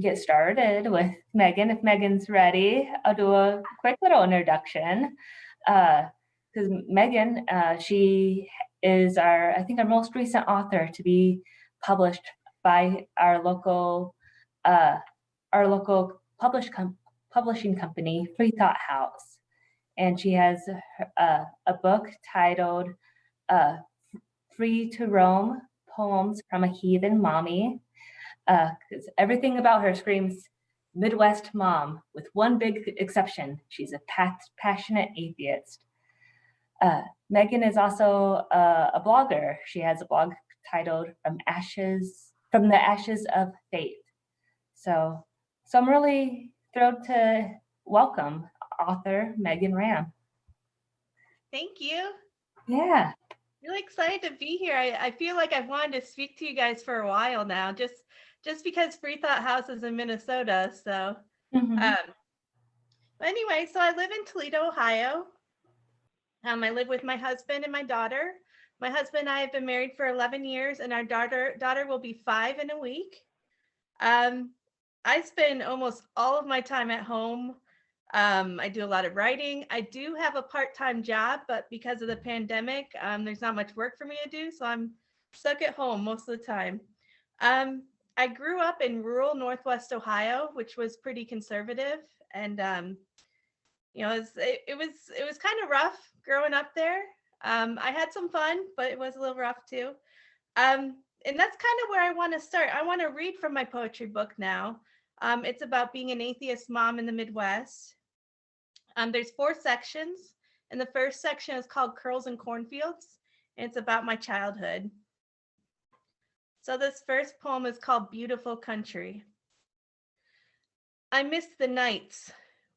get started with Megan. If Megan's ready, I'll do a quick little introduction. Because Megan, she is I think, our most recent author to be published by uh, our local publishing company, Freethought House, and she has a book titled uh, "Free to Roam: Poems from a Heathen Mommy." Because everything about her screams Midwest mom, with one big exception: she's a passionate atheist. Megan is also a blogger. She has a blog titled From the Ashes of Faith." So, so I'm really thrilled to welcome author Megan Rahm. Thank you. Yeah. Really excited to be here. I feel like I've wanted to speak to you guys for a while now, just because Freethought House is in Minnesota. So, Mm-hmm. but anyway, so I live in Toledo, Ohio. I live with my husband and my daughter. My husband and I have been married for 11 years, and our daughter will be 5 in a week. I spend almost all of my time at home. I do a lot of writing. I do have a part-time job, but because of the pandemic, there's not much work for me to do, so I'm stuck at home most of the time. I grew up in rural Northwest Ohio, which was pretty conservative, and it was kind of rough growing up there. I had some fun, but it was a little rough too. And that's kind of where I want to start. I want to read from my poetry book now. It's about being an atheist mom in the Midwest. There's 4 sections, and the first section is called Curls and Cornfields, and it's about my childhood. So this first poem is called Beautiful Country. I missed the nights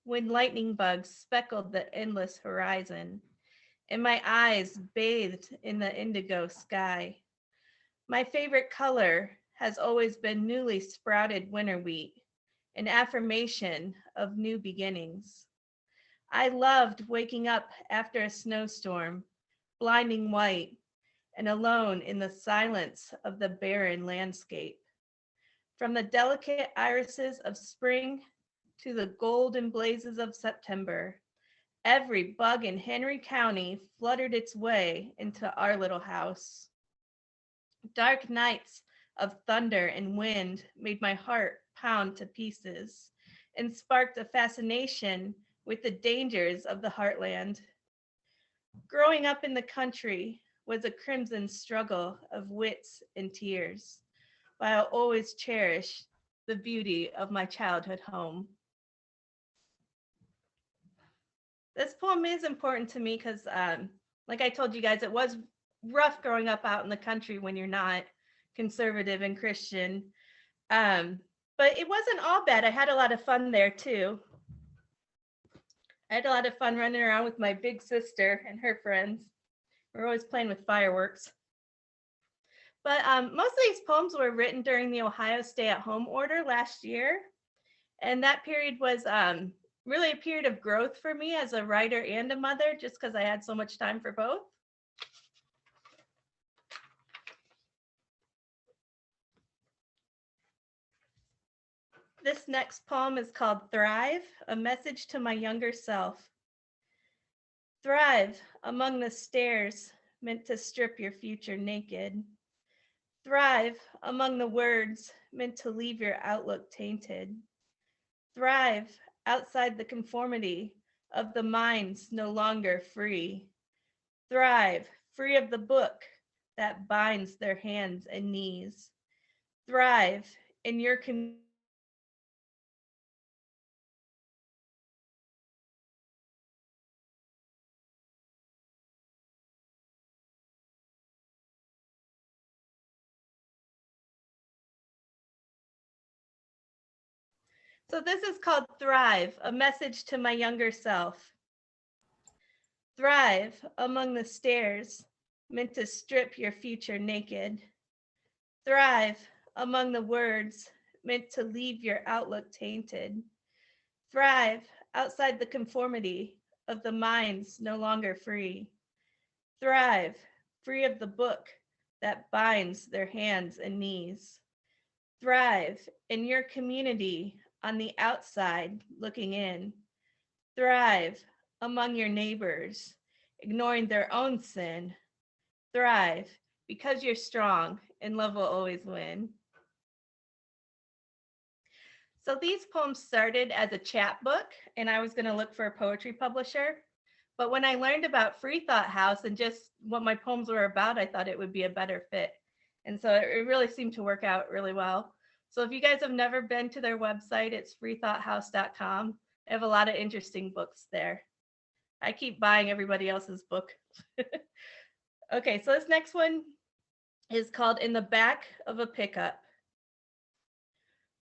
when lightning bugs speckled the endless horizon, and my eyes bathed in the indigo sky. My favorite color has always been newly sprouted winter wheat, an affirmation of new beginnings. I loved waking up after a snowstorm, blinding white, and alone in the silence of the barren landscape. From the delicate irises of spring to the golden blazes of September, every bug in Henry County fluttered its way into our little house. Dark nights of thunder and wind made my heart pound to pieces and sparked a fascination with the dangers of the heartland. Growing up in the country was a crimson struggle of wits and tears, but I'll always cherish the beauty of my childhood home. This poem is important to me because, like I told you guys, it was rough growing up out in the country when you're not conservative and Christian. But it wasn't all bad. I had a lot of fun there too. I had a lot of fun running around with my big sister and her friends. We're always playing with fireworks. But most of these poems were written during the Ohio stay-at-home order last year. And that period was really a period of growth for me as a writer and a mother, just because I had so much time for both. This next poem is called Thrive, a message to my younger self. Thrive among the stairs meant to strip your future naked. Thrive among the words meant to leave your outlook tainted. Thrive outside the conformity of the minds no longer free. Thrive free of the book that binds their hands and knees. Thrive in your community. So this is called Thrive, a message to my younger self. Thrive among the stairs meant to strip your future naked. Thrive among the words meant to leave your outlook tainted. Thrive outside the conformity of the minds no longer free. Thrive free of the book that binds their hands and knees. Thrive in your community on the outside looking in. Thrive among your neighbors, ignoring their own sin. Thrive because you're strong and love will always win. So these poems started as a chapbook, and I was going to look for a poetry publisher. But when I learned about Freethought House and just what my poems were about, I thought it would be a better fit. And so it really seemed to work out really well. So if you guys have never been to their website, it's freethoughthouse.com. I have a lot of interesting books there. I keep buying everybody else's book. Okay, so this next one is called In the Back of a Pickup.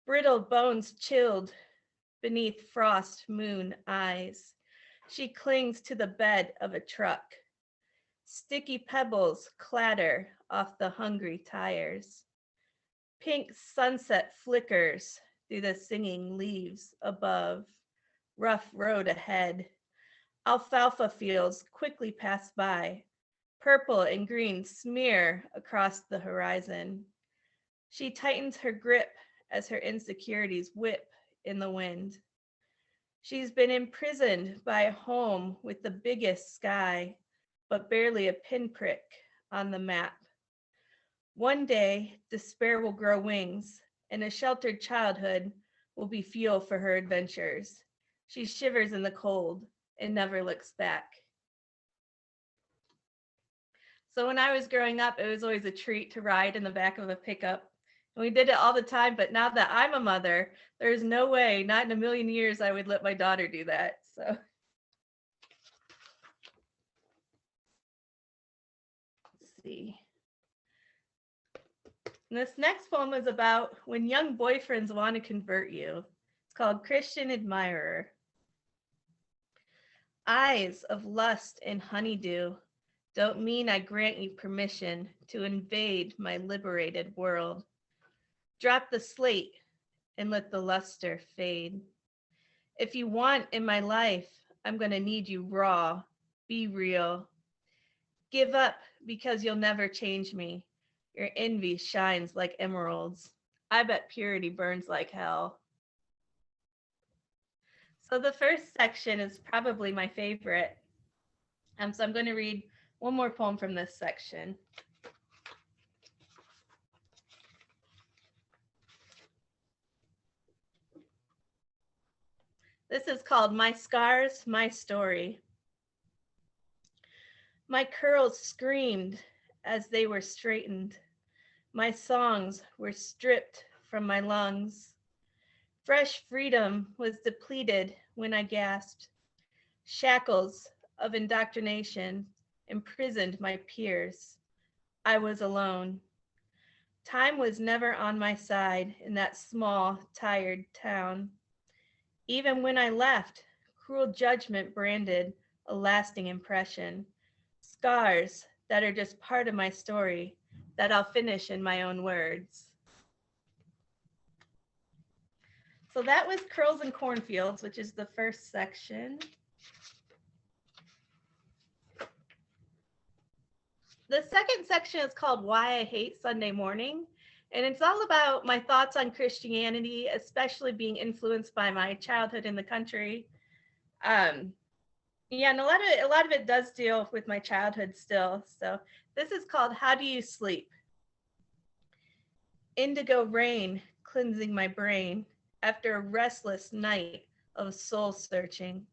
Brittle bones chilled beneath frost moon eyes. She clings to the bed of a truck. Sticky pebbles clatter off the hungry tires. Pink sunset flickers through the singing leaves above. Rough road ahead. Alfalfa fields quickly pass by. Purple and green smear across the horizon. She tightens her grip as her insecurities whip in the wind. She's been imprisoned by a home with the biggest sky, but barely a pinprick on the map. One day, despair will grow wings, and a sheltered childhood will be fuel for her adventures. She shivers in the cold and never looks back. So when I was growing up, it was always a treat to ride in the back of a pickup. And we did it all the time, but now that I'm a mother, there's no way, not in a million years, I would let my daughter do that. So let's see. And this next poem is about when young boyfriends want to convert you. It's called Christian Admirer. Eyes of lust and honeydew don't mean I grant you permission to invade my liberated world. Drop the slate and let the luster fade. If you want in my life, I'm going to need you raw, be real. Give up because you'll never change me. Your envy shines like emeralds. I bet purity burns like hell. So the first section is probably my favorite. So I'm going to read one more poem from this section. This is called My Scars, My Story. My curls screamed as they were straightened. My songs were stripped from my lungs. Fresh freedom was depleted when I gasped. Shackles of indoctrination imprisoned my peers. I was alone. Time was never on my side in that small, tired town. Even when I left, cruel judgment branded a lasting impression. Scars that are just part of my story that I'll finish in my own words. So that was Curls and Cornfields, which is the first section. The second section is called Why I Hate Sunday Morning. And it's all about my thoughts on Christianity, especially being influenced by my childhood in the country. And a lot of it does deal with my childhood still. So this is called How Do You Sleep? Indigo rain cleansing my brain after a restless night of soul searching.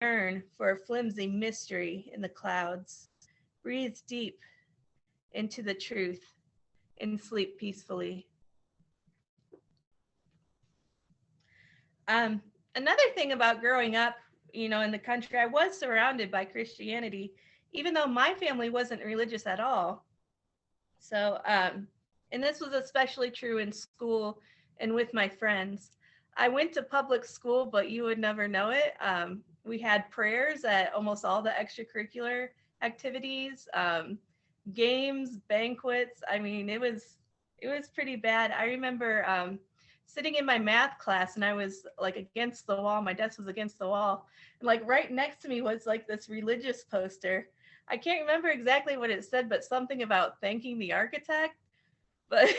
Yearn for a flimsy mystery in the clouds. Breathe deep into the truth and sleep peacefully. Another thing about growing up, in the country, I was surrounded by Christianity, even though my family wasn't religious at all. So, and this was especially true in school and with my friends. I went to public school, but you would never know it. We had prayers at almost all the extracurricular activities, games, banquets. I mean, it was pretty bad. I remember sitting in my math class and I was like against the wall. My desk was against the wall. And like right next to me was like this religious poster. I can't remember exactly what it said, but something about thanking the architect. But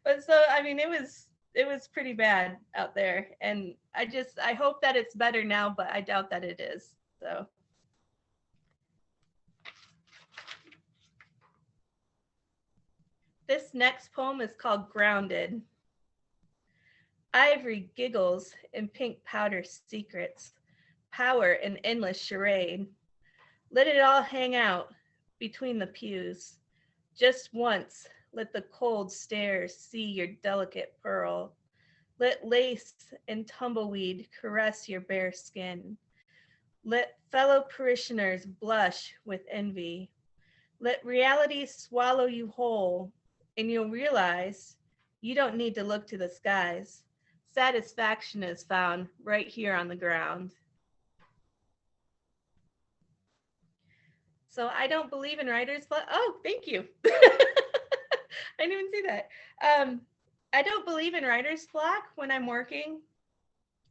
but so I mean it was pretty bad out there. And I hope that it's better now, but I doubt that it is. So this next poem is called Grounded. Ivory giggles in pink powder secrets, power an endless charade. Let it all hang out between the pews. Just once, let the cold stares see your delicate pearl. Let lace and tumbleweed caress your bare skin. Let fellow parishioners blush with envy. Let reality swallow you whole, and you'll realize you don't need to look to the skies. Satisfaction is found right here on the ground. So I don't believe in writer's block. Oh, thank you. I didn't even see that. I don't believe in writer's block when I'm working.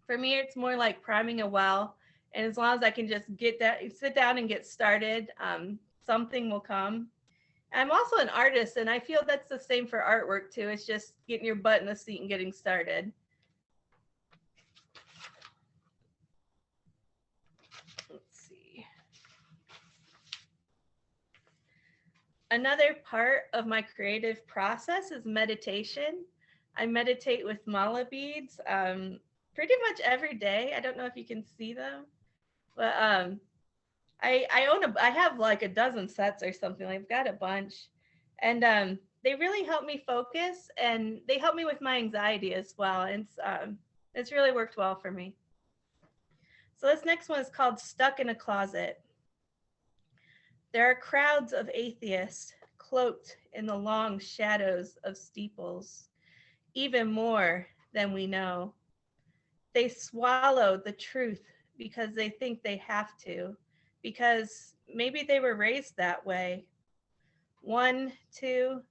For me, it's more like priming a well. And as long as I can just sit down and get started, something will come. I'm also an artist, and I feel that's the same for artwork too. It's just getting your butt in the seat and getting started. Another part of my creative process is meditation. I meditate with mala beads pretty much every day. I don't know if you can see them, but I have like a dozen sets or something. I've got a bunch, and they really help me focus, and they help me with my anxiety as well. And it's really worked well for me. So this next one is called Stuck in a Closet. There are crowds of atheists cloaked in the long shadows of steeples, even more than we know. They swallow the truth because they think they have to, because maybe they were raised that way. 1, 2,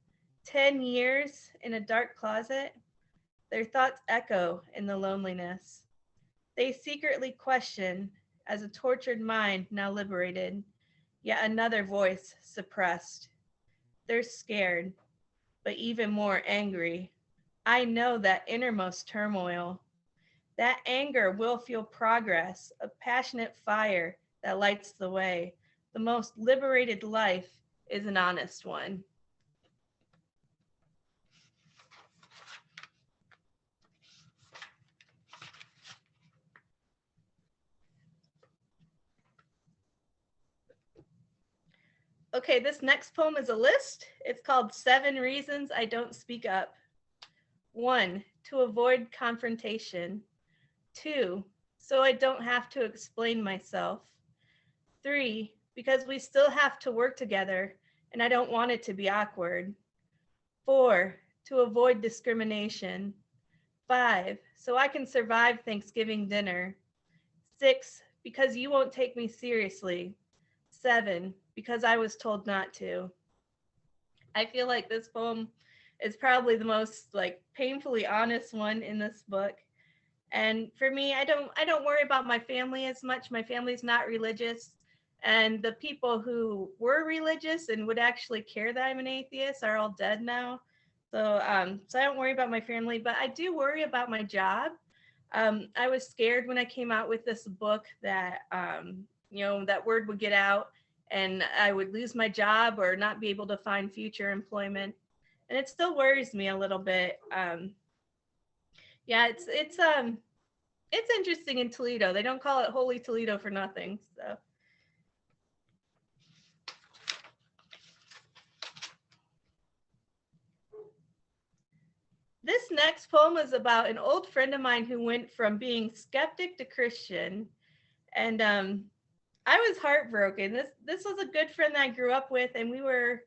10 years in a dark closet, their thoughts echo in the loneliness. They secretly question, as a tortured mind now liberated, yet another voice suppressed. They're scared, but even more angry. I know that innermost turmoil. That anger will fuel progress, a passionate fire that lights the way. The most liberated life is an honest one. Okay, this next poem is a list. It's called 7 Reasons I Don't Speak Up. 1, to avoid confrontation. 2, so I don't have to explain myself. 3, because we still have to work together and I don't want it to be awkward. 4, to avoid discrimination. 5, so I can survive Thanksgiving dinner. 6, because you won't take me seriously. 7, because I was told not to. I feel like this poem is probably the most like painfully honest one in this book. And for me, I don't worry about my family as much. My family's not religious. And the people who were religious and would actually care that I'm an atheist are all dead now. So I don't worry about my family, but I do worry about my job. I was scared when I came out with this book that, that word would get out and I would lose my job or not be able to find future employment. And it still worries me a little bit. Yeah, it's interesting in Toledo. They don't call it Holy Toledo for nothing. So this next poem is about an old friend of mine who went from being skeptic to Christian. And I was heartbroken. This was a good friend that I grew up with, and we were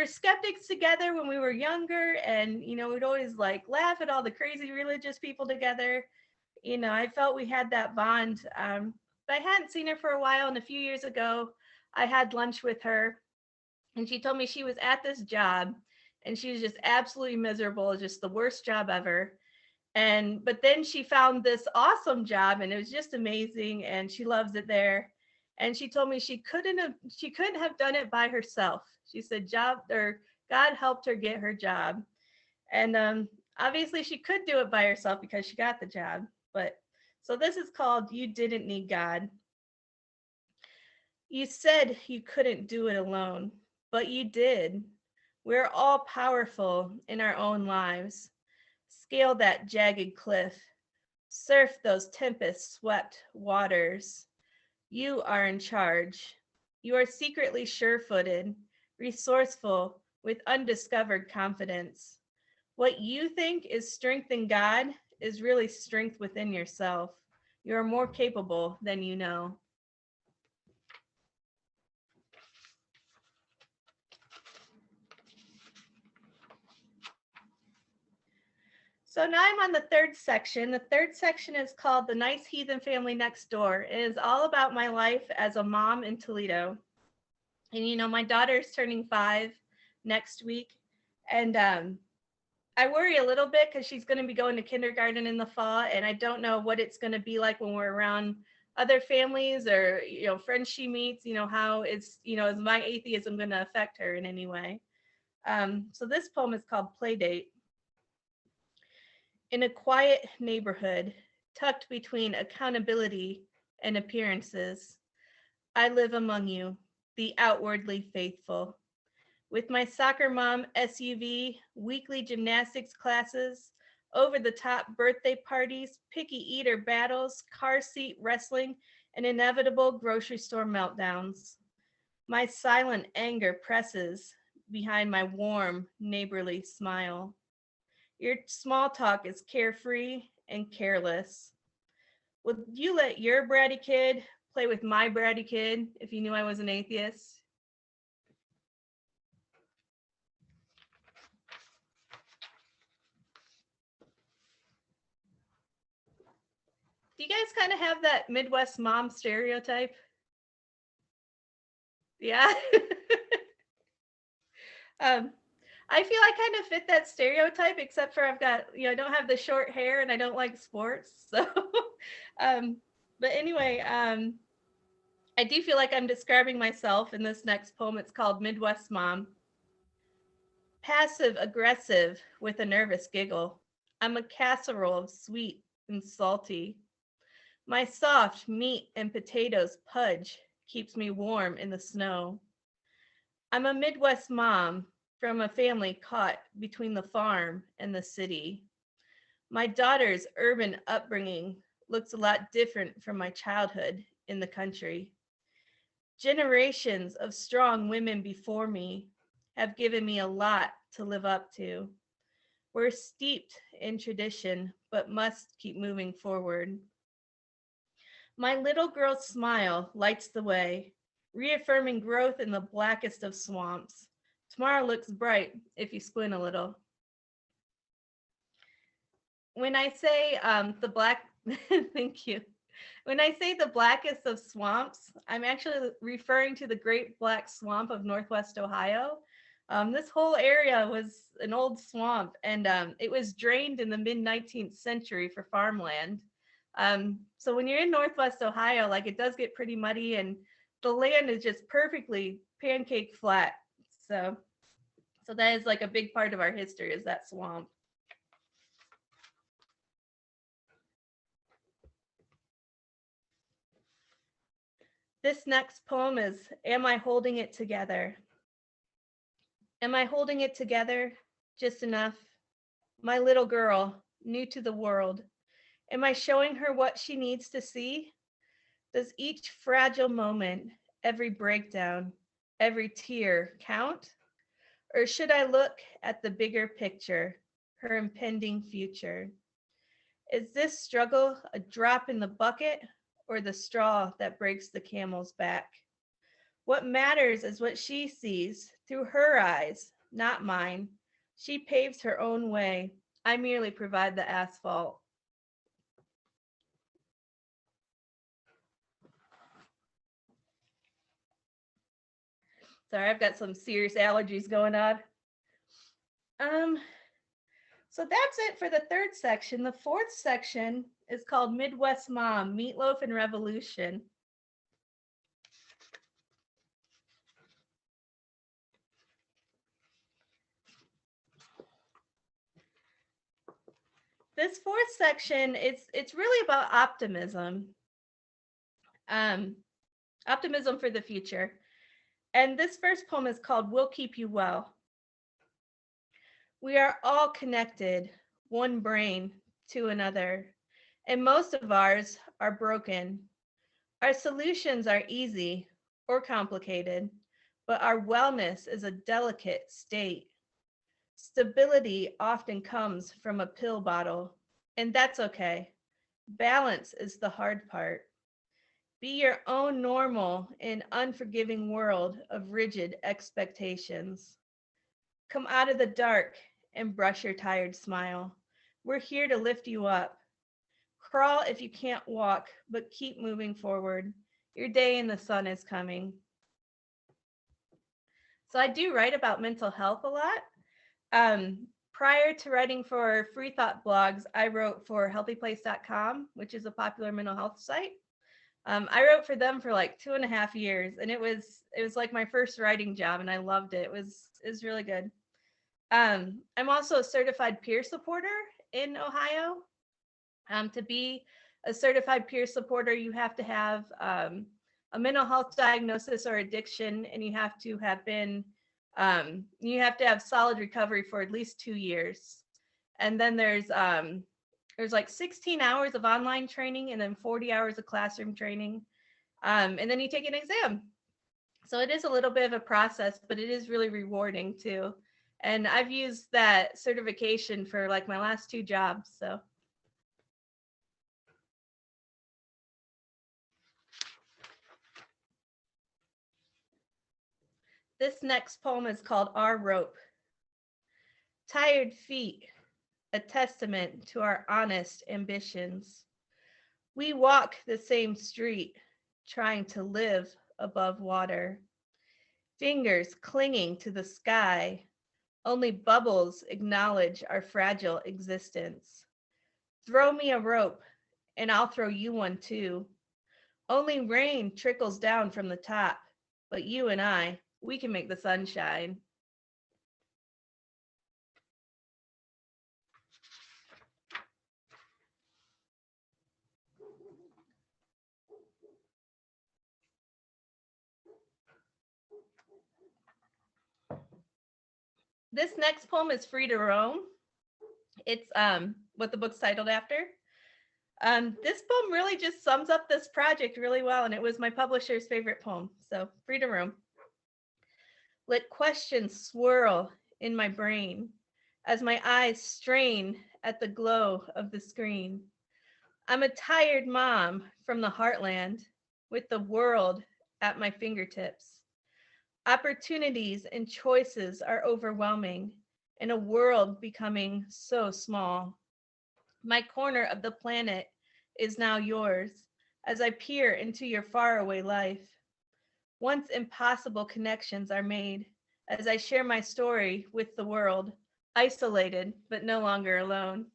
skeptics together when we were younger, and we'd always like laugh at all the crazy religious people together. I felt we had that bond. But I hadn't seen her for a while, and a few years ago I had lunch with her, and she told me she was at this job and she was just absolutely miserable, just the worst job ever. But then she found this awesome job, and it was just amazing, and she loves it there. And she told me she couldn't have done it by herself. She said God helped her get her job. And obviously she could do it by herself because she got the job. But so this is called You Didn't Need God. You said you couldn't do it alone, but you did. We're all powerful in our own lives. Scale that jagged cliff. Surf those tempest-swept waters. You are in charge. You are secretly sure-footed, resourceful, with undiscovered confidence. What you think is strength in God is really strength within yourself. You are more capable than you know. So now I'm on the third section. The third section is called The Nice Heathen Family Next Door. It is all about my life as a mom in Toledo. And my daughter's turning 5 next week. And I worry a little bit because she's going to be going to kindergarten in the fall. And I don't know what it's going to be like when we're around other families or, friends she meets, how is my atheism going to affect her in any way. So this poem is called Playdate. In a quiet neighborhood, tucked between accountability and appearances, I live among you, the outwardly faithful. With my soccer mom SUV, weekly gymnastics classes, over-the-top birthday parties, picky eater battles, car seat wrestling, and inevitable grocery store meltdowns. My silent anger presses behind my warm, neighborly smile. Your small talk is carefree and careless. Would you let your bratty kid play with my bratty kid if you knew I was an atheist? Do you guys kind of have that Midwest mom stereotype? Yeah. I feel I kind of fit that stereotype, except for I've got, I don't have the short hair and I don't like sports. So, but anyway, I do feel like I'm describing myself in this next poem. It's called Midwest Mom. Passive aggressive with a nervous giggle. I'm a casserole of sweet and salty. My soft meat and potatoes pudge keeps me warm in the snow. I'm a Midwest mom from a family caught between the farm and the city. My daughter's urban upbringing looks a lot different from my childhood in the country. Generations of strong women before me have given me a lot to live up to. We're steeped in tradition, but must keep moving forward. My little girl's smile lights the way, reaffirming growth in the blackest of swamps. Tomorrow looks bright if you squint a little. When I say thank you. When I say the blackest of swamps, I'm actually referring to the Great Black Swamp of Northwest Ohio. This whole area was an old swamp, and it was drained in the mid-19th century for farmland. So when you're in Northwest Ohio, it does get pretty muddy, and the land is just perfectly pancake flat. So that is a big part of our history, is that swamp. This next poem is Am I Holding It Together? Am I holding it together just enough? My little girl, new to the world. Am I showing her what she needs to see? Does each fragile moment, every breakdown, every tear count? Or should I look at the bigger picture, her impending future? Is this struggle a drop in the bucket or the straw that breaks the camel's back? What matters is what she sees through her eyes, not mine. She paves her own way. I merely provide the asphalt. Sorry, I've got some serious allergies going on. So that's it for the third section. The fourth section is called Midwest Mom, Meatloaf and Revolution. This fourth section, it's really about optimism. Optimism for the future. And this first poem is called We'll Keep You Well. We are all connected, one brain to another, and most of ours are broken. Our solutions are easy or complicated, but our wellness is a delicate state. Stability often comes from a pill bottle, and that's okay. Balance is the hard part. Be your own normal in unforgiving world of rigid expectations. Come out of the dark and brush your tired smile. We're here to lift you up. Crawl if you can't walk, but keep moving forward. Your day in the sun is coming. So I do write about mental health a lot. Prior to writing for Freethought blogs, I wrote for healthyplace.com, which is a popular mental health site. I wrote for them for like 2.5 years, and it was like my first writing job, and I loved it. It was really good. I'm also a certified peer supporter in Ohio. To be a certified peer supporter, you have to have a mental health diagnosis or addiction, and you have to have solid recovery for at least 2 years. And then there's like 16 hours of online training and then 40 hours of classroom training. And then you take an exam. So it is a little bit of a process, but it is really rewarding too. And I've used that certification for like my last 2 jobs. So this next poem is called Our Rope. Tired feet, a testament to our honest ambitions. We walk the same street, trying to live above water. Fingers clinging to the sky, only bubbles acknowledge our fragile existence. Throw me a rope, and I'll throw you one too. Only rain trickles down from the top, but you and I, we can make the sun shine. This next poem is Free to Roam. It's what the book's titled after. This poem really just sums up this project really well, and it was my publisher's favorite poem. So, Free to Roam. Let questions swirl in my brain as my eyes strain at the glow of the screen. I'm a tired mom from the heartland with the world at my fingertips. Opportunities and choices are overwhelming and a world becoming so small. My corner of the planet is now yours as I peer into your faraway life. Once impossible connections are made as I share my story with the world, isolated but no longer alone.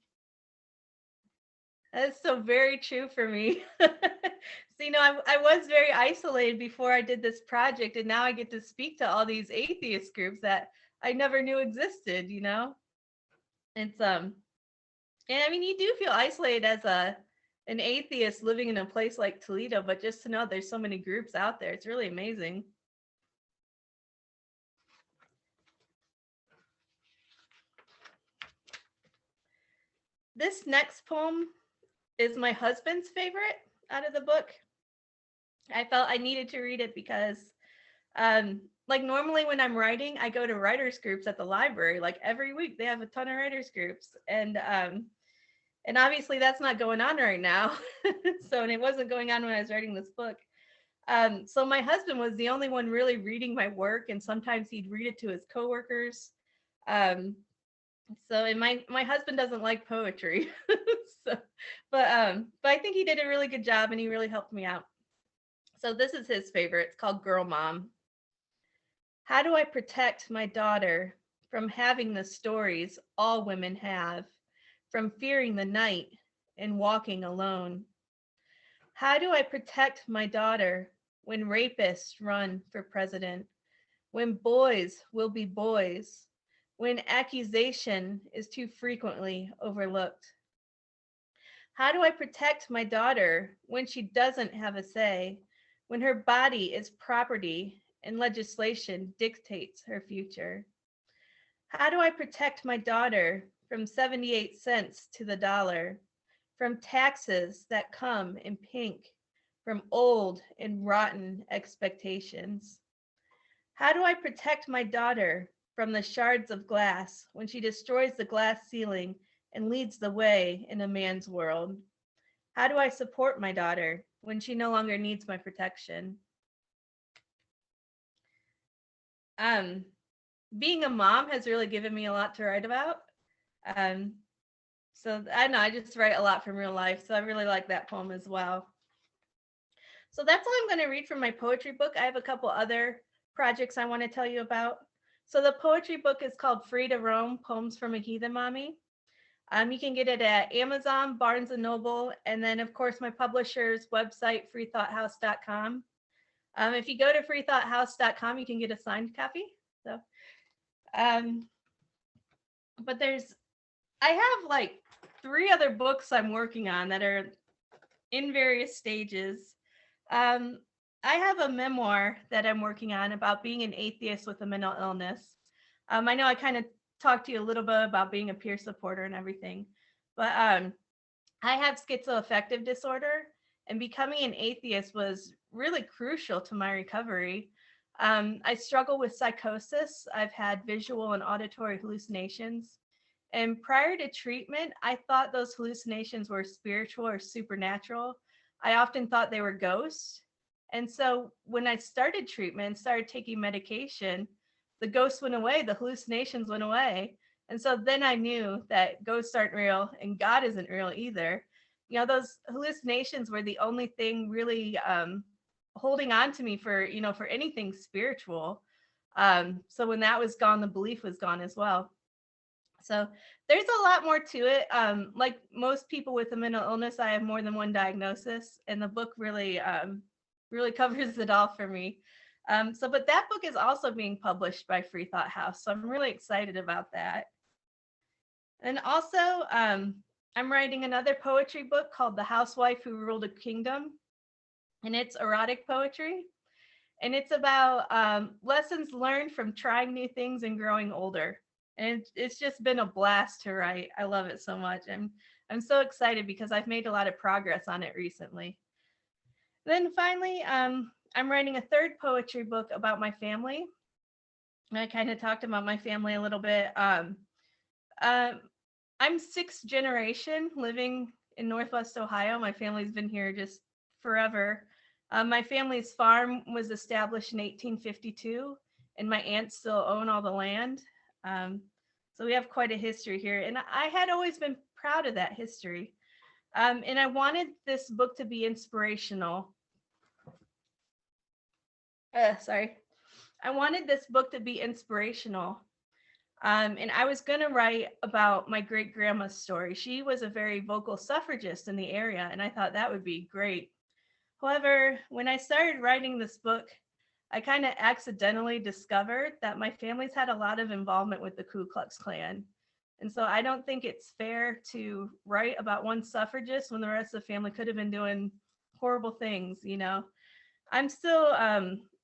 That's so very true for me. So, I was very isolated before I did this project, and now I get to speak to all these atheist groups that I never knew existed, It's and I mean, you do feel isolated as an atheist living in a place like Toledo, but just to know there's so many groups out there, it's really amazing. This next poem is my husband's favorite out of the book. I felt I needed to read it because like normally when I'm writing, I go to writers groups at the library. Like every week they have a ton of writers groups, and obviously that's not going on right now. And it wasn't going on when I was writing this book. So my husband was the only one really reading my work, and sometimes he'd read it to his coworkers. And my husband doesn't like poetry, but I think he did a really good job, and he really helped me out. So this is his favorite. It's called Girl Mom. How do I protect my daughter from having the stories all women have, from fearing the night and walking alone? How do I protect my daughter when rapists run for president, when boys will be boys, when accusation is too frequently overlooked? How do I protect my daughter when she doesn't have a say, when her body is property and legislation dictates her future? How do I protect my daughter from 78 cents to the dollar, from taxes that come in pink, from old and rotten expectations? How do I protect my daughter from the shards of glass when she destroys the glass ceiling and leads the way in a man's world? How do I support my daughter when she no longer needs my protection? Being a mom has really given me a lot to write about. So I know I just write a lot from real life, so I really like that poem as well. So that's all I'm going to read from my poetry book. I have a couple other projects I want to tell you about. So the poetry book is called Free to Roam, Poems from a Heathen Mommy. You can get it at Amazon, Barnes & Noble, and then of course my publisher's website, freethoughthouse.com. If you go to freethoughthouse.com, you can get a signed copy. So, but I have like 3 other books I'm working on that are in various stages. I have a memoir that I'm working on about being an atheist with a mental illness. I know I kind of talked to you a little bit about being a peer supporter and everything, but I have schizoaffective disorder, and becoming an atheist was really crucial to my recovery. I struggle with psychosis. I've had visual and auditory hallucinations. And prior to treatment, I thought those hallucinations were spiritual or supernatural. I often thought they were ghosts. And so when I started treatment, started taking medication, the ghosts went away, the hallucinations went away. And so then I knew that ghosts aren't real and God isn't real either. You know, those hallucinations were the only thing really holding on to me for, for anything spiritual. So when that was gone, the belief was gone as well. So there's a lot more to it. Like most people with a mental illness, I have more than one diagnosis, and the book really covers it all for me. But that book is also being published by Freethought House, so I'm really excited about that. And also, I'm writing another poetry book called The Housewife Who Ruled a Kingdom, and it's erotic poetry, and it's about lessons learned from trying new things and growing older. And it's just been a blast to write. I love it so much. I'm so excited because I've made a lot of progress on it recently. Then finally, I'm writing a third poetry book about my family. I kind of talked about my family a little bit. I'm 6th generation living in Northwest Ohio. My family's been here just forever. My family's farm was established in 1852, and my aunts still own all the land. So we have quite a history here, and I had always been proud of that history. And I wanted this book to be inspirational. I wanted this book to be inspirational. And I was going to write about my great grandma's story. She was a very vocal suffragist in the area, and I thought that would be great. However, when I started writing this book, I kind of accidentally discovered that my family's had a lot of involvement with the Ku Klux Klan. And so I don't think it's fair to write about one suffragist when the rest of the family could have been doing horrible things, you know. I'm still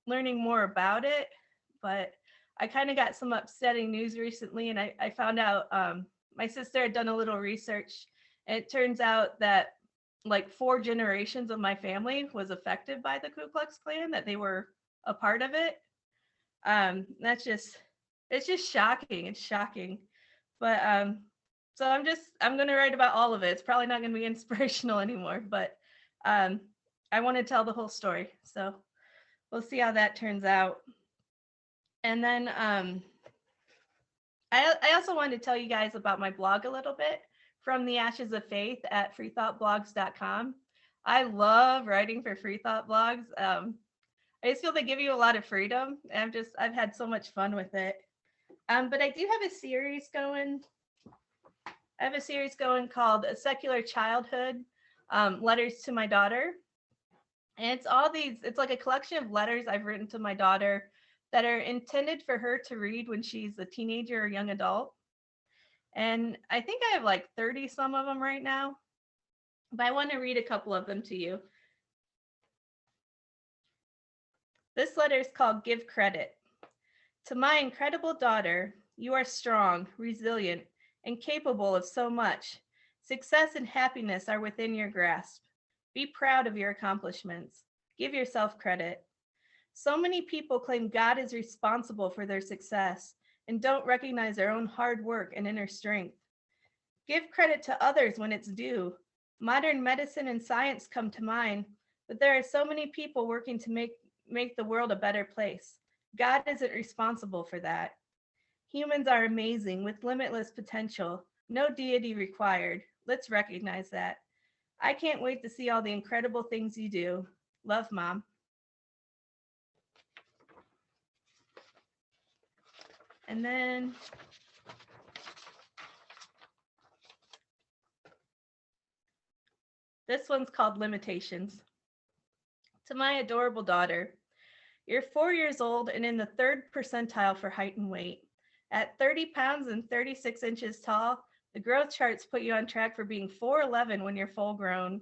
learning more about it, but I kind of got some upsetting news recently, and I found out my sister had done a little research, and it turns out that like 4 generations of my family was affected by the Ku Klux Klan, that they were a part of it. It's just shocking. It's shocking. But so I'm going to write about all of it. It's probably not going to be inspirational anymore, but I want to tell the whole story. So we'll see how that turns out. And then I also wanted to tell you guys about my blog a little bit, From the Ashes of Faith at freethoughtblogs.com. I love writing for Freethought blogs. I just feel they give you a lot of freedom. And I've had so much fun with it. But I do have a series going. I have a series going called A Secular Childhood, Letters to My Daughter. And it's like a collection of letters I've written to my daughter that are intended for her to read when she's a teenager or young adult. And I think I have like 30 some of them right now, but I want to read a couple of them to you. This letter is called Give Credit. To my incredible daughter, you are strong, resilient, and capable of so much. Success and happiness are within your grasp. Be proud of your accomplishments. Give yourself credit. So many people claim God is responsible for their success and don't recognize their own hard work and inner strength. Give credit to others when it's due. Modern medicine and science come to mind, but there are so many people working to make the world a better place. God isn't responsible for that. Humans are amazing with limitless potential. No deity required. Let's recognize that. I can't wait to see all the incredible things you do. Love, Mom. And then this one's called Limitations. To my adorable daughter, you're 4 years old and in the 3rd percentile for height and weight. At 30 pounds and 36 inches tall, the growth charts put you on track for being 4'11" when you're full grown.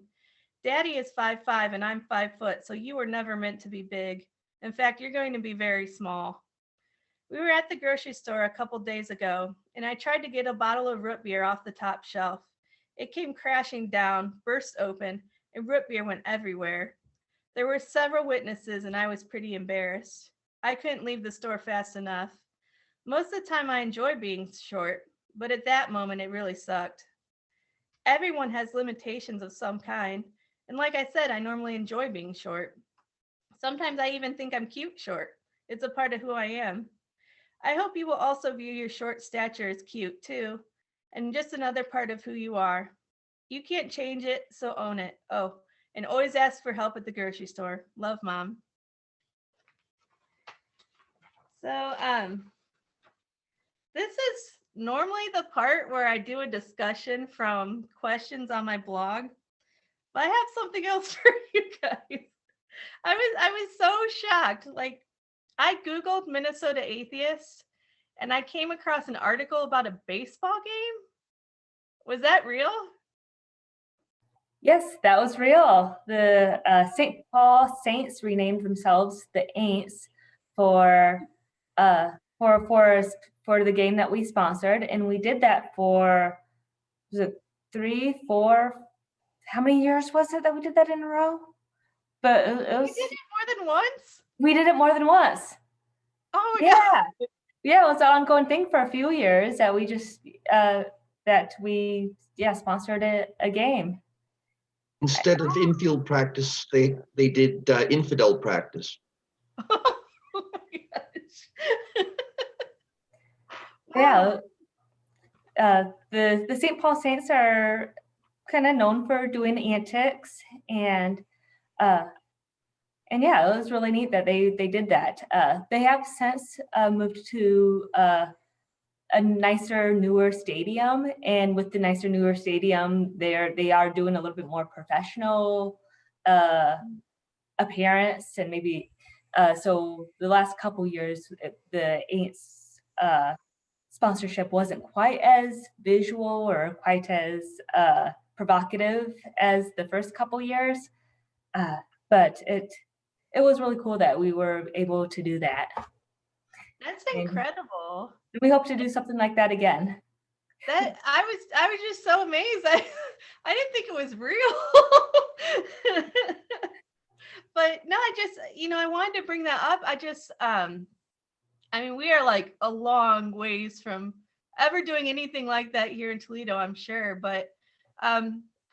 Daddy is 5'5" and I'm 5 foot, so you were never meant to be big. In fact, you're going to be very small. We were at the grocery store a couple days ago, and I tried to get a bottle of root beer off the top shelf. It came crashing down, burst open, and root beer went everywhere. There were several witnesses, and I was pretty embarrassed. I couldn't leave the store fast enough. Most of the time I enjoy being short, but at that moment it really sucked. Everyone has limitations of some kind, and like I said, I normally enjoy being short. Sometimes I even think I'm cute short. It's a part of who I am. I hope you will also view your short stature as cute too, and just another part of who you are. You can't change it, so own it. Oh, and always ask for help at the grocery store. Love, Mom. So, this is normally the part where I do a discussion from questions on my blog, but I have something else for you guys. I was so shocked. Like, I Googled Minnesota atheist and I came across an article about a baseball game. Was that real? Yes, that was real. The St. Paul Saints renamed themselves the Aints for the game that we sponsored, and we did that for, was it 3, 4? How many years was it that we did that in a row? But it was. You did it more than once? We did it more than once. Oh my God. Yeah, it was an ongoing thing for a few years that we just sponsored a game. Instead of infield practice, they did infidel practice. Oh my gosh. Wow. The St. Paul Saints are kind of known for doing antics, and yeah, it was really neat that they did that. They have since moved to a nicer, newer stadium, and with the nicer, newer stadium, they are doing a little bit more professional appearance, and maybe so the last couple years, the Aints sponsorship wasn't quite as visual or quite as provocative as the first couple years, but it was really cool that we were able to do that. That's incredible. And we hope to do something like that again. That I was just so amazed. I didn't think it was real. But no, I just, I wanted to bring that up. I mean, we are like a long ways from ever doing anything like that here in Toledo, I'm sure. But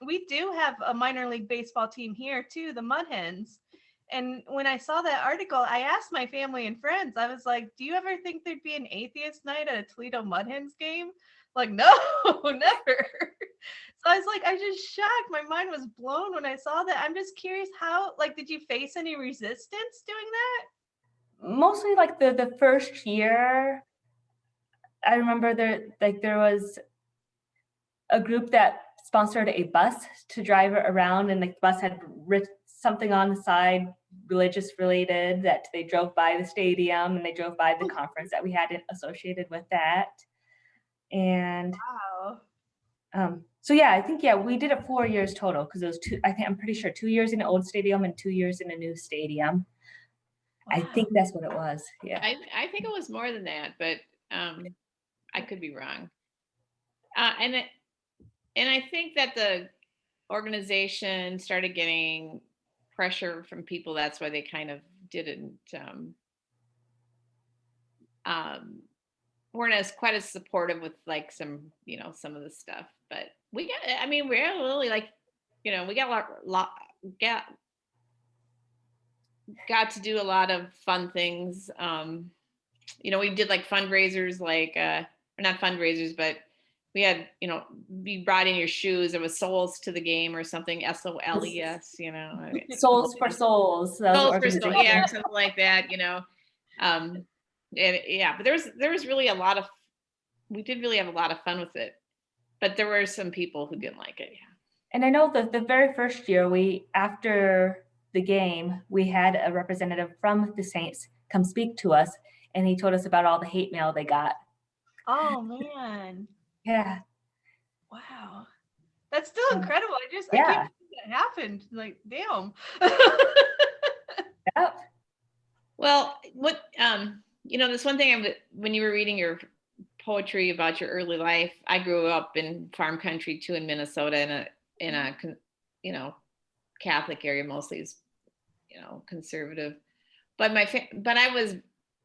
we do have a minor league baseball team here too, the Mud Hens. And when I saw that article, I asked my family and friends, I was like, do you ever think there'd be an atheist night at a Toledo Mud Hens game? Like, no, never. So I was like, I was just shocked. My mind was blown when I saw that. I'm just curious did you face any resistance doing that? Mostly like the first year, I remember there was a group that sponsored a bus to drive around, and the bus had something on the side religious related, that they drove by the stadium and they drove by the conference that we had associated with that. And Wow. so yeah, I think we did it 4 years total, because it was I'm pretty sure 2 years in the old stadium and 2 years in a new stadium. I think that's what it was. Yeah. I think it was more than that, but I could be wrong. And I think that the organization started getting pressure from people. That's why they kind of didn't weren't quite as supportive with like some of the stuff. But we're really like, we got got to do a lot of fun things. We did like fundraisers, like or not fundraisers, but we had, you brought in your shoes. There was Souls to the Game or something, SOLES, Souls for Souls. Souls for Souls, yeah, something like that, and yeah, but there was really we did really have a lot of fun with it, but there were some people who didn't like it. Yeah. And I know that the very first year, after the game, we had a representative from the Saints come speak to us, and he told us about all the hate mail they got. Oh man. Yeah. Wow. That's still incredible. I can't believe that happened. Like, damn. Yep. Well, what this one thing, when you were reading your poetry about your early life, I grew up in farm country too, in Minnesota, in a Catholic area, mostly is conservative. But I was,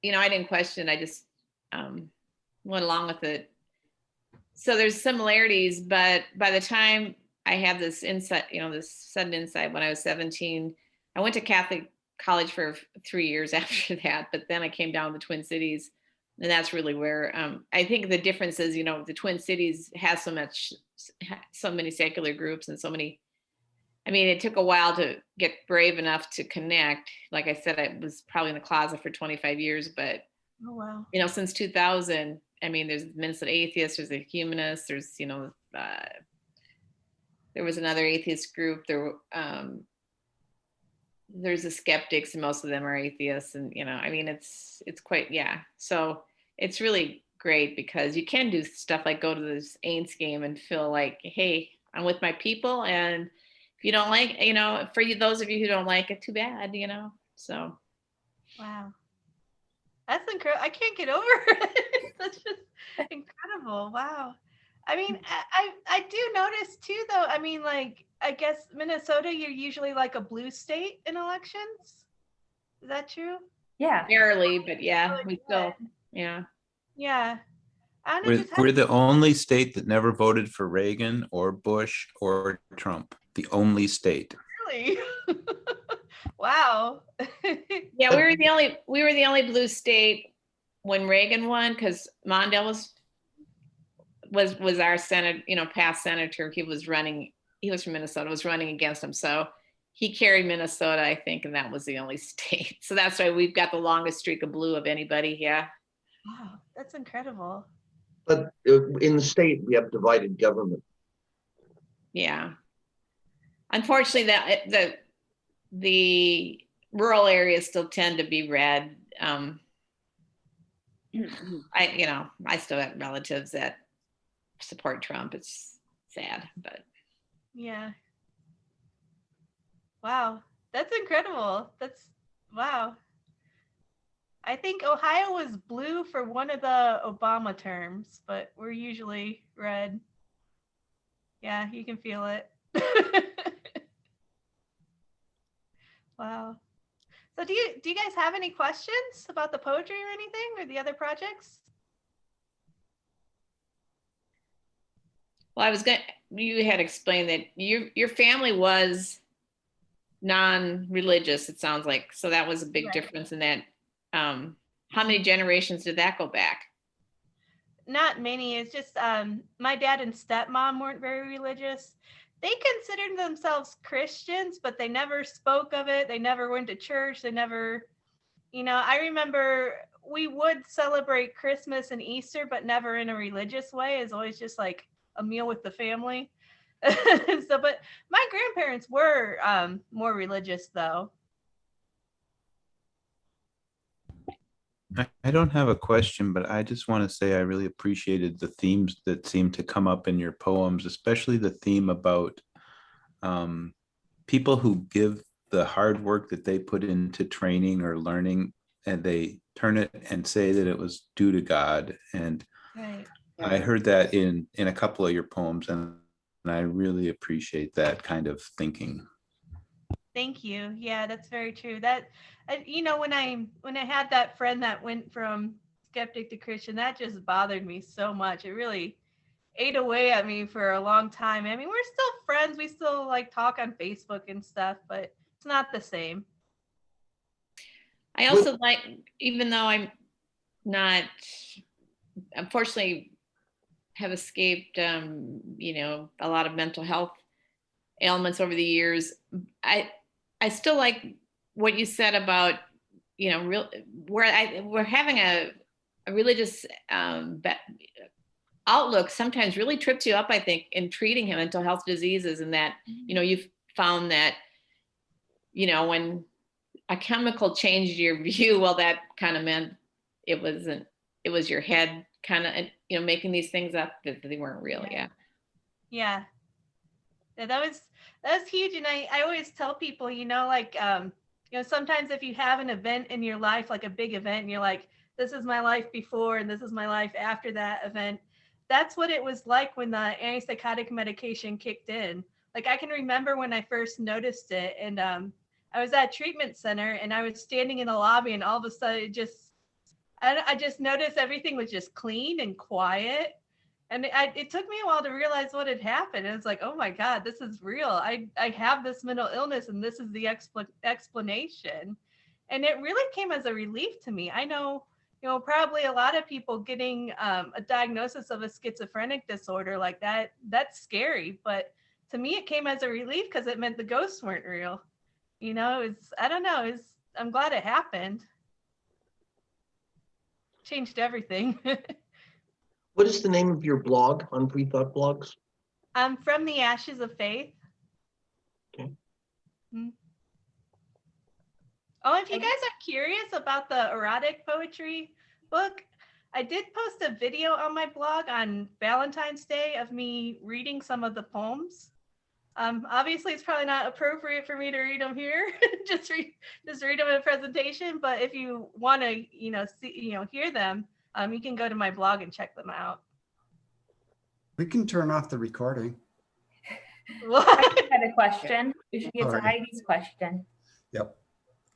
I didn't question. I just went along with it. So there's similarities, but by the time I had this insight, this sudden insight when I was 17, I went to Catholic college for 3 years after that, but then I came down to the Twin Cities, and that's really where I think the difference is, the Twin Cities has so many secular groups and so many. I mean, it took a while to get brave enough to connect. Like I said, I was probably in the closet for 25 years, but oh wow, since 2000, I mean, there's Minnesota Atheists, there's the Humanists, there's there was another atheist group. There's the Skeptics, and most of them are atheists, and I mean, it's quite, yeah. So it's really great because you can do stuff like go to this Aints game and feel like, hey, I'm with my people, and if you don't like, for you, those of you who don't like it, too bad, So. Wow, that's incredible. I can't get over it. That's just incredible. Wow. I mean, I do notice too, though. I mean, like, I guess Minnesota, you're usually like a blue state in elections. Is that true? Yeah. Barely, but yeah, we still, yeah. Yeah. We're the only state that never voted for Reagan or Bush or Trump. The only state. Really? Wow. Yeah, we were the only blue state when Reagan won, because Mondale was our past senator. He was from Minnesota, was running against him. So he carried Minnesota, I think, and that was the only state. So that's why we've got the longest streak of blue of anybody. Yeah. Wow, that's incredible. But in the state, we have divided government. Yeah. Unfortunately, the rural areas still tend to be red. I still have relatives that support Trump. It's sad, but yeah. Wow, that's incredible. Wow. I think Ohio was blue for one of the Obama terms, but we're usually red. Yeah, you can feel it. Wow. So do you guys have any questions about the poetry or anything, or the other projects? Well, you had explained that your family was non-religious, it sounds like. So that was a big difference in that. How many generations did that go back? Not many. It's just my dad and stepmom weren't very religious. They considered themselves Christians, but they never spoke of it. They never went to church. They never, I remember we would celebrate Christmas and Easter, but never in a religious way. It's always just like a meal with the family. So, but my grandparents were more religious though. I don't have a question, but I just want to say I really appreciated the themes that seem to come up in your poems, especially the theme about people who give the hard work that they put into training or learning, and they turn it and say that it was due to God. And Right. I heard that in a couple of your poems, and I really appreciate that kind of thinking. Thank you. Yeah, that's very true. That, you know, when I had that friend that went from skeptic to Christian, that just bothered me so much. It really ate away at me for a long time. I mean, we're still friends. We still like talk on Facebook and stuff, but it's not the same. I also like, even though I'm not, unfortunately, have escaped, you know, a lot of mental health ailments over the years, I still like what you said about, you know, we're having a religious outlook sometimes really trips you up, I think, in treating him mental health diseases, and that, you know, you've found that, you know, when a chemical changed your view, well, that kind of meant it was your head kind of, you know, making these things up that they weren't real. Yeah. That was huge. And I always tell people, you know, like, you know, sometimes if you have an event in your life, like a big event, and you're like, this is my life before and this is my life after that event. That's what it was like when the antipsychotic medication kicked in. Like, I can remember when I first noticed it, and I was at a treatment center and I was standing in the lobby, and all of a sudden I just noticed everything was just clean and quiet. And it took me a while to realize what had happened. It was like, oh my God, this is real. I have this mental illness, and this is the explanation. And it really came as a relief to me. I know, you know, probably a lot of people getting a diagnosis of a schizophrenic disorder like that, that's scary. But to me, it came as a relief because it meant the ghosts weren't real. You know, I don't know, I'm glad it happened. Changed everything. What is the name of your blog on Freethought Blogs? From the Ashes of Faith. Okay. Oh, if you guys are curious about the erotic poetry book, I did post a video on my blog on Valentine's Day of me reading some of the poems. Obviously, it's probably not appropriate for me to read them here. just read them in a presentation. But if you want to, you know, see, you know, hear them, you can go to my blog and check them out. We can turn off the recording. I had a question. We should get to Alright. Heidi's question. Yep.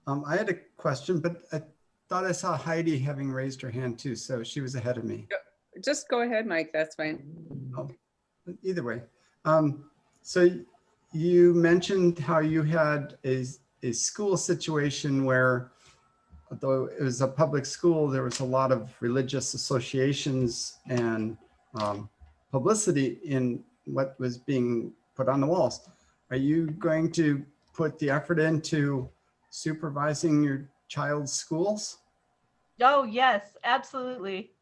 I had a question, but I thought I saw Heidi having raised her hand too, so she was ahead of me. Just go ahead, Mike. That's fine. Oh, either way. So you mentioned how you had a school situation where, although it was a public school, there was a lot of religious associations and publicity in what was being put on the walls. Are you going to put the effort into supervising your child's schools? Oh, yes, absolutely.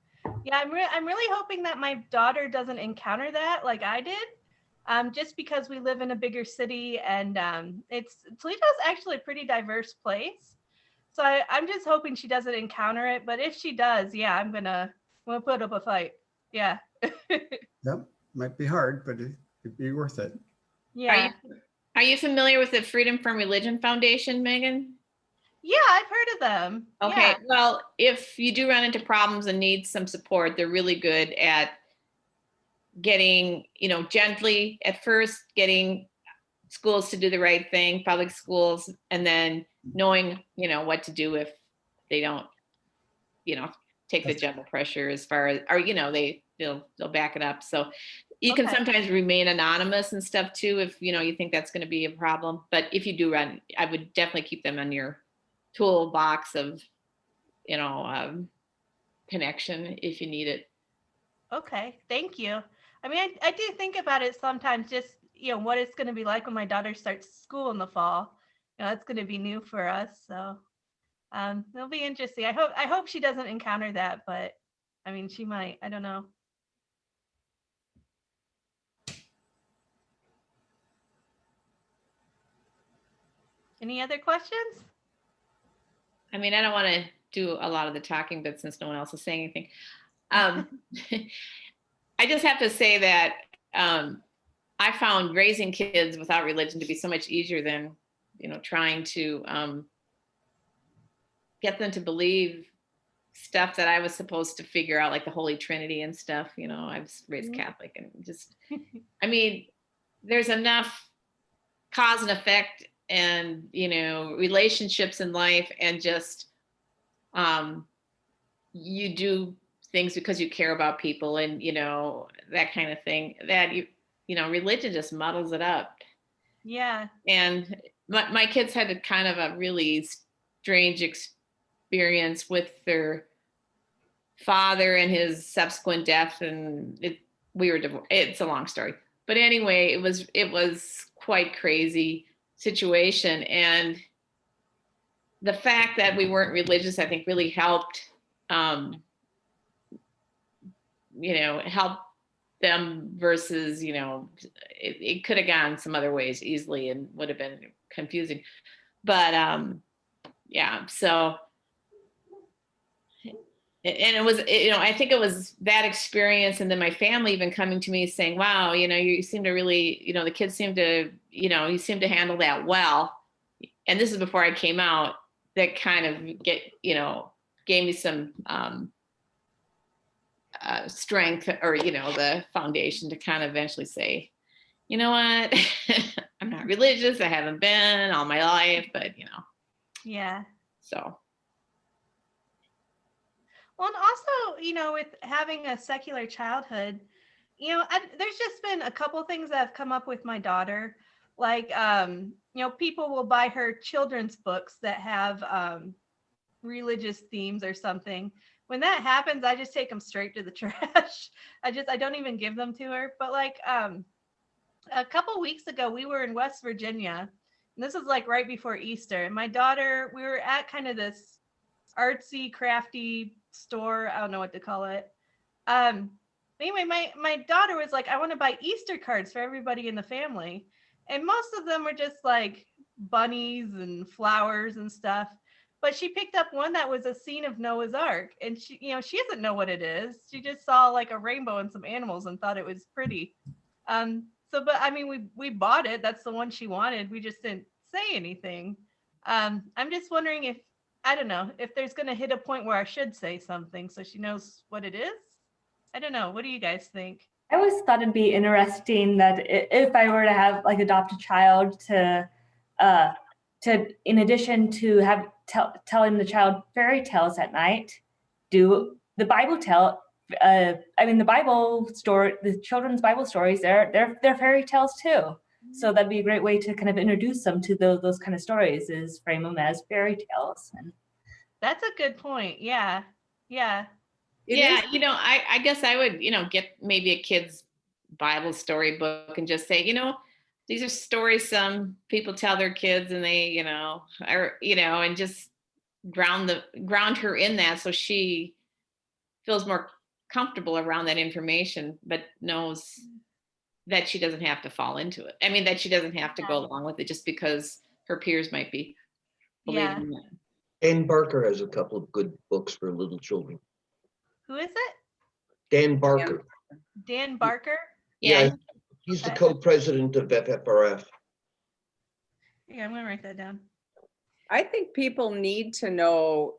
Yeah, I'm really hoping that my daughter doesn't encounter that like I did. Just because we live in a bigger city, and Toledo's actually a pretty diverse place. So I'm just hoping she doesn't encounter it. But if she does, yeah, I'm gonna put up a fight. Yeah. Yep, might be hard, but it'd be worth it. Yeah. Are you familiar with the Freedom from Religion Foundation, Megan? Yeah, I've heard of them. Okay, Yeah. well, if you do run into problems and need some support, they're really good at getting, you know, gently at first, getting schools to do the right thing, public schools, and then knowing, you know, what to do if they don't, you know, take the gentle pressure as far as, or, you know, they'll back it up. So you can sometimes remain anonymous and stuff too, if, you know, you think that's going to be a problem. But if you do run, I would definitely keep them on your toolbox of, you know, connection if you need it. Okay, thank you. I mean, I do think about it sometimes, just, you know, what it's going to be like when my daughter starts school in the fall. You know, it's going to be new for us. So It'll be interesting. I hope she doesn't encounter that, but I mean, she might. I don't know. Any other questions? I mean, I don't want to do a lot of the talking, but since no one else is saying anything, I just have to say that I found raising kids without religion to be so much easier than, trying to get them to believe stuff that I was supposed to figure out, like the Holy Trinity and stuff. I was raised Catholic, and just, I mean, there's enough cause and effect and, relationships in life, and just you do things because you care about people, and that kind of thing, that religion just muddles it up. Yeah. And my kids had a kind of a really strange experience with their father and his subsequent death, and we were divorced. It's a long story, but anyway, it was quite crazy situation, and the fact that we weren't religious, I think, really helped help them, versus it could have gone some other ways easily and would have been confusing. But yeah, so, and it was, I think it was that experience, and then my family even coming to me saying, wow, you seem to really, the kids seem to, you seem to handle that well. And this is before I came out. That kind of gave me some strength, or the foundation to kind of eventually say, you know what, I'm not religious, I haven't been all my life, but Yeah. So. Well, and also, with having a secular childhood, there's just been a couple things that have come up with my daughter. Like, people will buy her children's books that have religious themes or something. When that happens, I just take them straight to the trash. I don't even give them to her. But like a couple weeks ago, we were in West Virginia, and this is like right before Easter. And my daughter, we were at kind of this artsy, crafty store. I don't know what to call it. Anyway, my daughter was like, I want to buy Easter cards for everybody in the family. And most of them were just like bunnies and flowers and stuff. But she picked up one that was a scene of Noah's Ark. And she doesn't know what it is. She just saw like a rainbow and some animals and thought it was pretty. But I mean, we bought it. That's the one she wanted. We just didn't say anything. I'm just wondering if, I don't know, if there's going to hit a point where I should say something so she knows what it is. I don't know. What do you guys think? I always thought it'd be interesting that if I were to have adopt a child, to in addition to telling the child fairy tales at night, do the Bible the Bible story, the children's Bible stories, they're fairy tales too. So that'd be a great way to kind of introduce them to those kind of stories, is frame them as fairy tales. And that's a good point. Yeah. Yeah. I guess I would, get maybe a kid's Bible story book and just say, these are stories some people tell their kids, and they, and just ground her in that, so she feels more comfortable around that information, but knows that she doesn't have to fall into it. I mean, that she doesn't have to go along with it just because her peers might be believing that. Dan Barker has a couple of good books for little children. Who is it? Dan Barker. Dan Barker? Yeah, he's the co-president of FFRF. Yeah, I'm going to write that down. I think people need to know,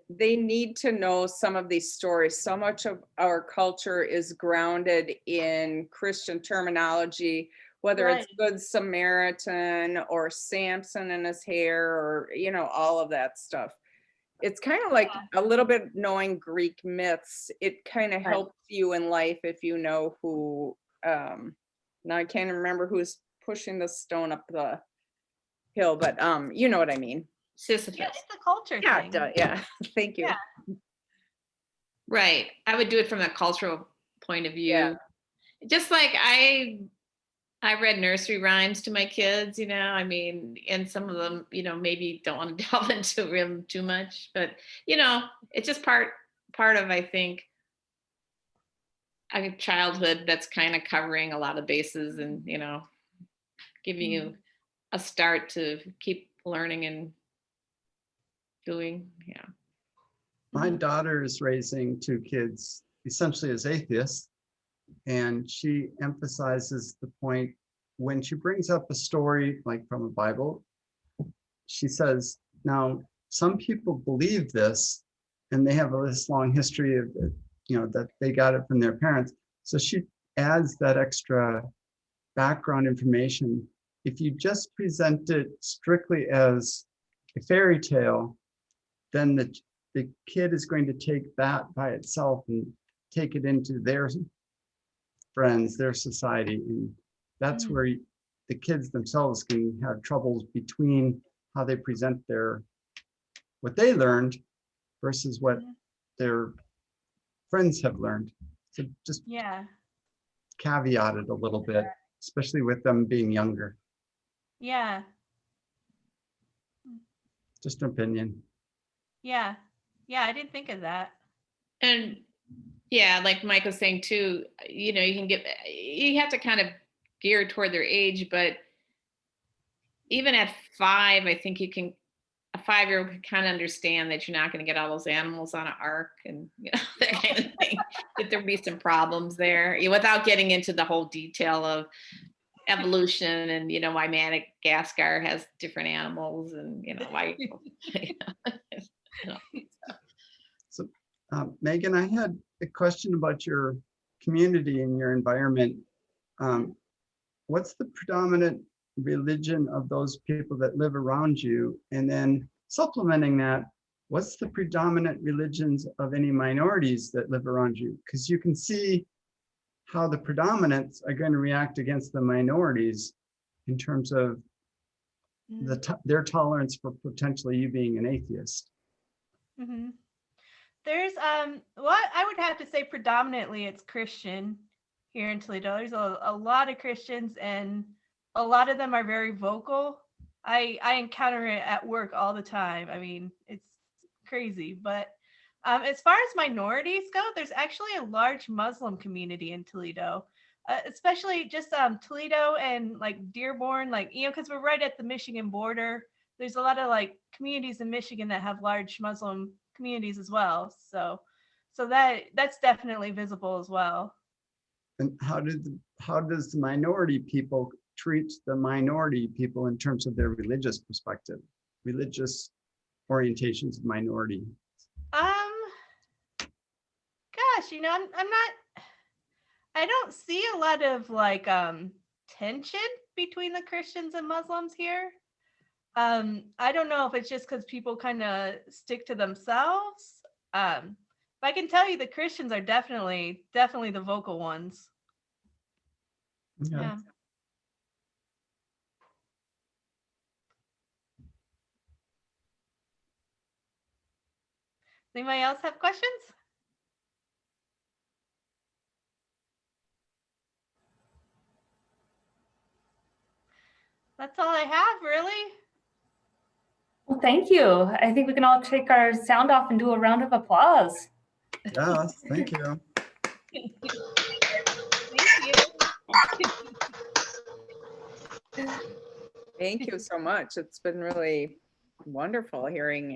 they need to know some of these stories. So much of our culture is grounded in Christian terminology, whether it's Good Samaritan or Samson and his hair, or, all of that stuff. It's kind of like a little bit knowing Greek myths. It kind of helps you in life if you know who, now I can't remember who's pushing the stone up the hill, but you know what I mean. Sisyphus. Yeah, it's a culture thing. Yeah, thank you. Yeah. Right. I would do it from a cultural point of view. Yeah. Just like I I read nursery rhymes to my kids, I mean, and some of them, maybe don't want to delve into them too much, but it's just part of, I think, a childhood that's kind of covering a lot of bases and, giving you a start to keep learning and doing. Yeah. My daughter is raising 2 kids essentially as atheists, and she emphasizes the point when she brings up a story like from a Bible. She says, now some people believe this and they have this long history of that they got it from their parents. So she adds that extra background information. If you just present it strictly as a fairy tale, then the kid is going to take that by itself and take it into their friends, their society. And that's where the kids themselves can have troubles between how they present what they learned versus what their friends have learned. So just caveat it a little bit, especially with them being younger. Yeah. Just an opinion. Yeah. Yeah, I didn't think of that. And yeah, like Mike was saying too, you have to kind of gear toward their age, but even at 5, I think a 5-year-old can kind of understand that you're not going to get all those animals on an ark and that kind of thing. That there'll be some problems there without getting into the whole detail of evolution and why Madagascar has different animals and why. So Megan, I had a question about your community and your environment. What's the predominant religion of those people that live around you? And then supplementing that, what's the predominant religions of any minorities that live around you? Because you can see how the predominants are going to react against the minorities in terms of their tolerance for potentially you being an atheist. Mm-hmm. There's what I would have to say predominantly it's Christian here in Toledo. There's a lot of Christians and a lot of them are very vocal. I encounter it at work all the time. I mean, it's crazy. But as far as minorities go, there's actually a large Muslim community in Toledo, especially just Toledo and like Dearborn, because we're right at the Michigan border. There's a lot of communities in Michigan that have large Muslim communities as well. So that's definitely visible as well. And how does the minority people treat the minority people in terms of their religious perspective, religious orientations of minority? Gosh, I don't see a lot of tension between the Christians and Muslims here. I don't know if it's just because people kind of stick to themselves. But I can tell you the Christians are definitely the vocal ones. Yeah. Anybody else have questions? That's all I have, really. Well, thank you. I think we can all take our sound off and do a round of applause. Yes, thank you. Thank you so much. It's been really wonderful hearing